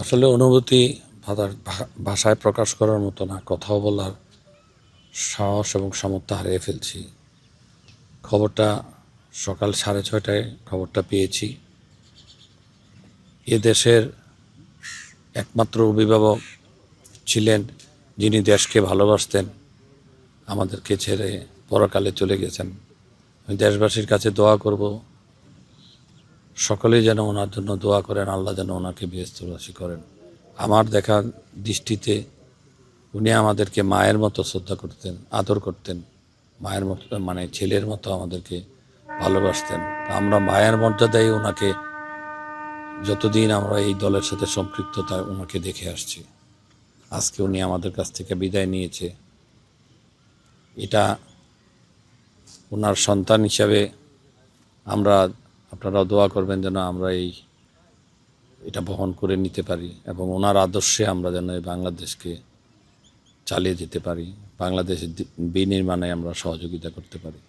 আসলে অনুভূতি ভাষায় প্রকাশ করার মতো না, কথাও বলার সাহস এবং সামর্থ্য হারিয়ে ফেলছি। খবরটা সকাল 6:30টায় খবরটা পেয়েছি। এ দেশের একমাত্র অভিভাবক ছিলেন যিনি দেশকে ভালোবাসতেন, আমাদেরকে ছেড়ে পরকালে চলে গেছেন। আমি দেশবাসীর কাছে দোয়া করব, সকলেই যেন ওনার জন্য দোয়া করেন, আল্লাহ যেন ওনাকে বেহেশতবাসী করেন। আমার দেখা দৃষ্টিতে উনি আমাদেরকে মায়ের মতো শ্রদ্ধা করতেন, আদর করতেন, মায়ের মতো মানে ছেলের মতো আমাদেরকে ভালোবাসতেন। আমরা মায়ের মর্যাদায় ওনাকে যতদিন আমরা এই দলের সাথে সম্পৃক্ততা ওনাকে দেখে আসছি। আজকে উনি আমাদের কাছ থেকে বিদায় নিয়েছে, এটা ওনার সন্তান হিসাবে আমরা, আপনারাও দোয়া করবেন যেন আমরা এটা বহন করে নিতে পারি এবং ওনার আদর্শে আমরা যেন এই বাংলাদেশকে চালিয়ে যেতে পারি, বাংলাদেশের বিনির্মাণে আমরা সহযোগিতা করতে পারি।